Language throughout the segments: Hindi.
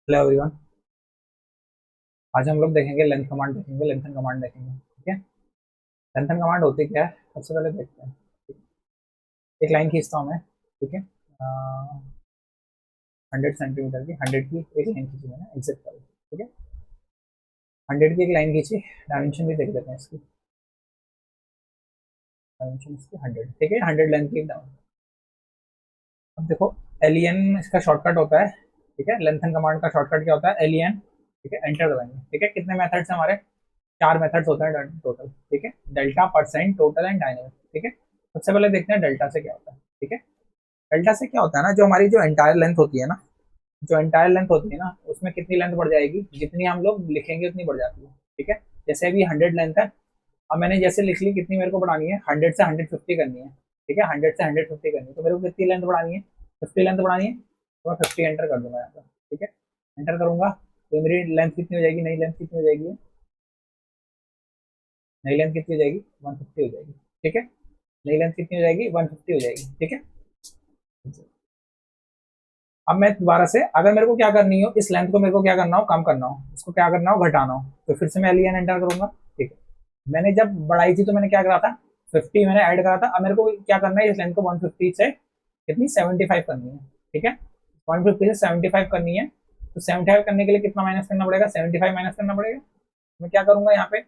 Hello everyone. आज हम लोग देखेंगे लेंथ कमांड, देखेंगे लेंथन कमांड देखेंगे। ठीक है, लेंथन कमांड होती क्या है सबसे पहले देखते हैं। एक लाइन खींचता हूँ मैं। ठीक है, 100 सेंटीमीटर की, 100 की एक लाइन खींची मैंने एग्जिट कर। ठीक है, 100 की एक लाइन खींची। डायमेंशन भी देख लेते हैं इसकी। डायमेंशन इसकी 100। ठीक है, 100 लेंथ की डाउन। अब देखो, एलियन इसका शॉर्टकट होता है। ठीक है, लेंथन कमांड का शॉर्टकट क्या होता है? एलियन। ठीक है, एंटर दबाएंगे। ठीक है, कितने मेथड्स हैं हमारे? चार मेथड्स होते हैं टोटल। ठीक है, delta, percent, total and dynamic. ठीक है, सबसे पहले देखते हैं डेल्टा से क्या होता है। ठीक है, डेल्टा से क्या होता है ना, जो हमारी जो एंटायर लेंथ होती है ना, जो एंटायर लेंथ होती है ना, उसमें कितनी लेंथ बढ़ जाएगी? जितनी हम लोग लिखेंगे उतनी बढ़ जाती है। ठीक है, जैसे अभी 100 लेंथ है। अब मैंने जैसे लिख ली, कितनी मेरे को बढ़ानी है? 100 से 150 करनी है। ठीक है, 100 से 150 करनी है, तो मेरे को कितनी लेंथ बढ़ानी है? 50 लेंथ बढ़ानी है, तो मैं 50 एंटर कर दूंगा यहाँ पर। ठीक है, एंटर करूंगा तो मेरी लेंथ कितनी हो जाएगी? नई लेंथ कितनी हो जाएगी? नई लेंथ कितनी हो जाएगी? 150 हो जाएगी। ठीक है, नई लेंथ कितनी हो जाएगी? 150 हो जाएगी। ठीक है, अब मैं दोबारा से, अगर मेरे को क्या करनी हो, इस लेंथ को मेरे को क्या करना हो? कम करना हो, इसको क्या करना हो? घटाना हो, तो फिर से मैं एलियन एंटर करूंगा। ठीक है, मैंने जब बढ़ाई थी तो मैंने क्या करा था? 50 मैंने ऐड करा था। अब मेरे को क्या करना है? इस लेंथ को 150 से कितनी 75 करनी है। ठीक है, 150 से 75 करनी है, तो 75 करने के लिए कितना माइनस करना पड़ेगा? 75 माइनस करना पड़ेगा। मैं क्या करूंगा यहाँ पे?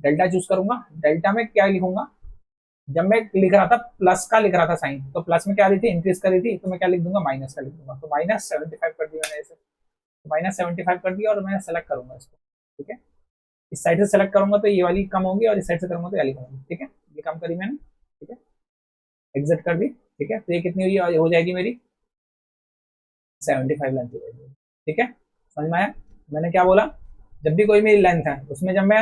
डेल्टा चूज करूंगा। डेल्टा में क्या लिखूंगा? जब मैं लिख रहा था, प्लस का लिख रहा था साइन, तो प्लस में क्या रही थी? इंक्रीज कर रही थी, तो मैं क्या लिख दूंगा? माइनस का लिख दूंगा। तो -75 कर दिया मैंने ऐसे। तो -75 कर दिया और मैं सेलेक्ट करूंगा इसको। ठीक है, इस साइड से सेलेक्ट करूंगा तो ये वाली कम होगी, और इस साइड से करूंगा तो ये वाली कम होगी। ठीक है, ये कम करी मैंने। ठीक है, एग्जिट कर दी। ठीक है, तो ये कितनी हुई? हो जाएगी मेरी 75 लेंथ हो जाएगी। ठीक है, समझ में आया? मैंने क्या बोला? जब भी कोई मेरी लेंथ है, उसमें जब मैं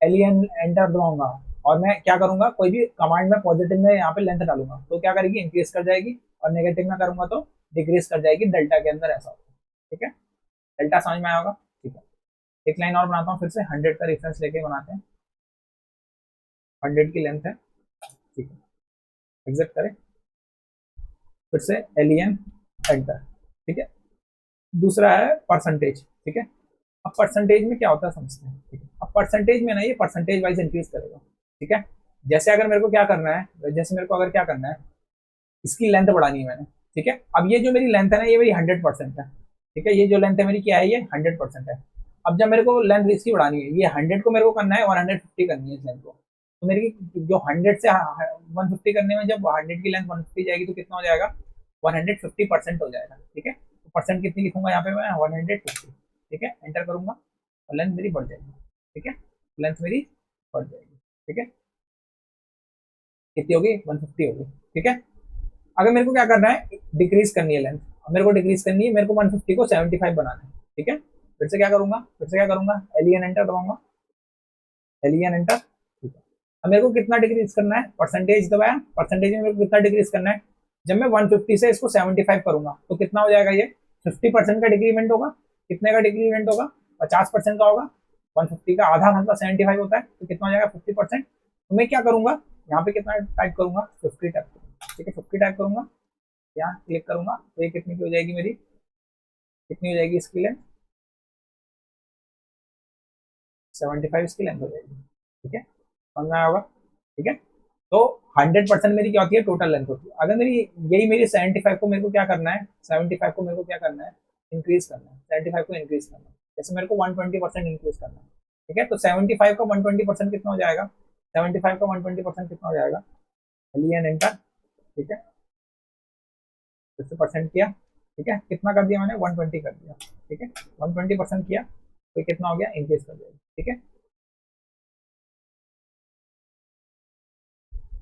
एलियन एंटर दबाऊंगा और मैं क्या करूंगा, कोई भी कमांड में पॉजिटिव में यहाँ पे लेंथ डालूंगा, तो क्या करेगी? इंक्रीज कर जाएगी, और नेगेटिव में करूंगा तो डिक्रीज कर जाएगी। डेल्टा के अंदर ऐसा होता है। ठीक है, डेल्टा समझ में आया होगा? ठीक है, एक लाइन और बनाता हूँ फिर से, 100 का रेफरेंस लेके बनाते हैं। 100 की लेंथ है। ठीक है, एग्जिट करें, फिर से एलियन एंटर। ठीक है, दूसरा है परसेंटेज। ठीक है, अब परसेंटेज में क्या होता है समझते हैं। ठीक है, अब परसेंटेज में ना, ये परसेंटेज वाइज इंक्रीज करेगा। ठीक है, जैसे अगर मेरे को क्या करना है, जैसे मेरे को अगर क्या करना है, इसकी लेंथ बढ़ानी है मैंने। ठीक है, अब ये जो मेरी लेंथ है ना, ये मेरी 100% है। ठीक है, ये जो लेंथ है मेरी क्या है? ये 100% है। अब जब मेरे को लेंथ इसकी बढ़ानी है, ये 100 को मेरे को करना है 150 करनी है इस लेंथ को, तो मेरी जो 100 से 150 करने में, जब 100 की लेंथ 150 जाएगी तो कितना हो जाएगा? 150% हो जाएगा। ठीक है, तो परसेंट कितनी लिखूंगा यहाँ पे मैं? 150। ठीक है, एंटर करूंगा और लेंथ मेरी बढ़ जाएगी। ठीक है, लेंथ मेरी बढ़ जाएगी। ठीक है, कितनी होगी? 150 होगी। ठीक है, अगर मेरे को क्या करना है? डिक्रीज करनी है लेंथ। मेरे को डिक्रीज करनी है, मेरे को 150 को 75 बनाना है। ठीक है, फिर से क्या करूंगा? फिर से क्या करूंगा? एलियन एंटर दबाऊंगा। Alien enter. ठीक है, अब मेरे को कितना डिक्रीज करना है? परसेंटेज दबाया, परसेंटेज में मेरे को कितना डिक्रीज करना है? जब मैं 150 से इसको 75 करूंगा तो कितना हो जाएगा? ये 50% का डिक्रीमेंट होगा। कितने का डिक्रीमेंट होगा? 50% का होगा। 150 का आधा मतलब 75 होता है, तो कितना हो जाएगा? 50%। तो मैं क्या करूंगा? यहाँ पे कितना टाइप करूंगा? 50 टाइप करूंगा। ठीक है, 50 टाइप करूंगा, यहाँ क्लिक करूंगा, तो ये कितनी की हो जाएगी मेरी? कितनी हो जाएगी इसकी लेंथ? 75 इसकी लेंथ हो जाएगी। ठीक है, समझ में आया होगा? ठीक है, तो 100% मेरी क्या होती है? टोटल लेंथ होती है। अगर मेरी यही मेरी 75 को मेरे को क्या करना है? 75 को मेरे को क्या करना है? इंक्रीज करना है। 75 को इंक्रीज करना है, जैसे मेरे को 120% इंक्रीज करना है। ठीक है, तो 75 का 120% कितना हो जाएगा? 75 का 120% कितना हो जाएगा? Alien enter. ठीक है, 50% किया। ठीक है, कितना कर दिया मैंने? 120 कर दिया। ठीक है, 120% किया, तो कितना हो गया? इंक्रीज कर दिया। ठीक है,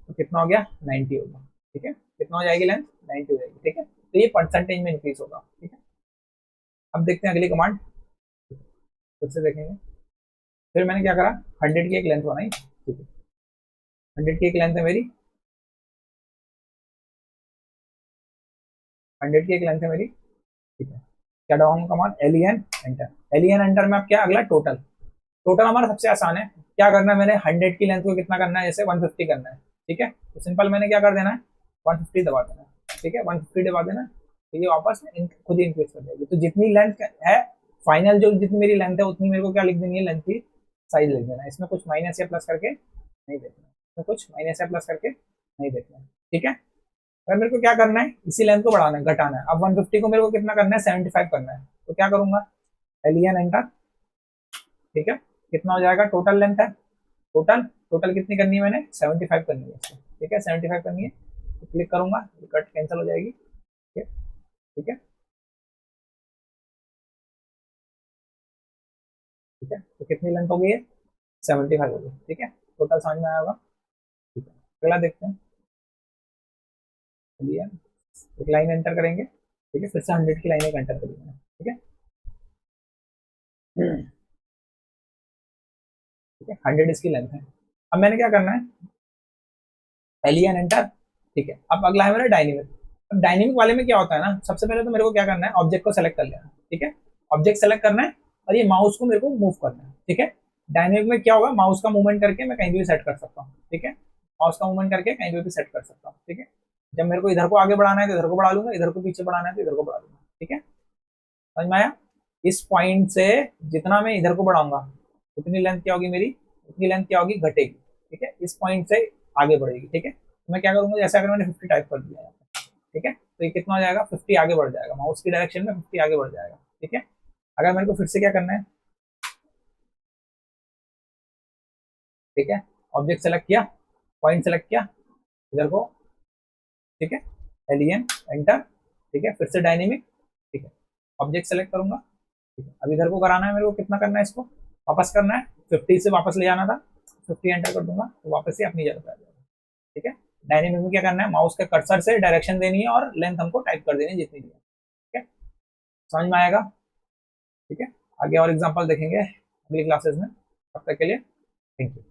तो कितना हो गया? 90 होगा। ठीक है, कितना हो जाएगी लेंथ? 90 हो जाएगी। ठीक है, तो ये परसेंटेज में इंक्रीज होगा। ठीक है, अब देखते हैं अगली कमांड, फिर से देखेंगे। फिर मैंने क्या करा? 100 की एक लेंथ बनाई। ठीक है, 100 की एक लेंथ है मेरी। 100 की एक लेंथ है मेरी। ठीक है, क्या down command? Alien enter. Alien enter में अब क्या? अगला टोटल। टोटल हमारा सबसे आसान है। क्या करना है? मैंने 100 की लेंथ को कितना करना है? जैसे 150 करना है। ठीक है, तो सिंपल मैंने क्या कर देना है? 150 दबा देना है। ठीक है, 150 दबा देना, तो ये वापस खुद ही इंक्रीज कर देगी। तो जितनी लेंथ है फाइनल जो जितनी मेरी लेंथ है उतनी मेरे को क्या लिख देनी है, लेंथ की साइज लिख देना है। इसमें कुछ माइनस या प्लस करके नहीं देखना, इसमें कुछ माइनस या प्लस करके नहीं देखना। ठीक है, अगर मेरे को क्या करना है, इसी लेंथ को बढ़ाना है, घटाना है। अब 150 को मेरे को कितना करना है, 75 करना है। तो क्या करूंगा, एलियन एंटर। ठीक है, कितना हो जाएगा, टोटल लेंथ है, टोटल टोटल कितनी करनी है मैंने, 75 करनी है इसको। ठीक है, 75 करनी है, तो क्लिक करूंगा, कट कैंसिल हो जाएगी। ठीक है, ठीक है, ठीक है, तो कितनी लेंथ हो गई है, 75 हो गई। ठीक है, टोटल समझ में आया होगा। ठीक है, अगला देखते हैं। चलिए एक लाइन एंटर करेंगे। ठीक है, फिर से 100 की लाइन एक एंटर करेंगे। ठीक है, ठीक है, 100 इसकी लेंथ है। अब मैंने क्या करना है, एलियन एंटर। ठीक है, अब अगला है मेरा डायनेमिक। अब डायनेमिक वाले में क्या होता है ना, सबसे पहले तो मेरे को क्या करना है, ऑब्जेक्ट को सेलेक्ट कर लेना। ठीक है, ऑब्जेक्ट सेलेक्ट करना है और ये माउस को मेरे को मूव करना है। ठीक है, डायनेमिक में क्या होगा, माउस का मूवमेंट करके मैं कहीं भी सेट कर सकता हूँ। ठीक है, माउस का मूवमेंट करके कहीं भी सेट कर सकता हूँ। ठीक है, जब मेरे को इधर को आगे बढ़ाना है तो इधर को बढ़ा लूंगा, इधर को पीछे बढ़ाना है तो इधर को बढ़ा लूंगा। ठीक है, समझ में आया। इस पॉइंट से जितना मैं इधर को बढ़ाऊंगा उतनी लेंथ क्या होगी मेरी, उतनी लेंथ क्या होगी, घटेगी। ठीक है, इस पॉइंट से आगे बढ़ेगी। ठीक है, तो मैं क्या करूंगा, जैसे अगर मैंने 50 टाइप कर दिया है, ठीक है, तो ये कितना हो जाएगा, 50 आगे बढ़ जाएगा, माउस की डायरेक्शन में 50 आगे बढ़ जाएगा। ठीक है, अगर मेरे को फिर से क्या करना है, ठीक है, ऑब्जेक्ट सेलेक्ट किया, पॉइंट सेलेक्ट किया, इधर को, ठीक है, एलियन एंटर। ठीक है, फिर से डायनेमिक। ठीक है, ऑब्जेक्ट सेलेक्ट करूंगा। ठीक है, अब इधर को कराना है मेरे को, कितना करना है, इसको वापस करना है, 50 से वापस ले जाना था, 50 एंटर कर दूंगा तो वापस से अपनी जगह पे आ जाएगा। ठीक है, डायनेमिक में क्या करना है, माउस के कर्सर से डायरेक्शन देनी है और लेंथ हमको टाइप कर देनी है जितनी दी है। ठीक है, समझ में आएगा। ठीक है, आगे और एग्जांपल देखेंगे अगली क्लासेस में। तब तक के लिए थैंक यू।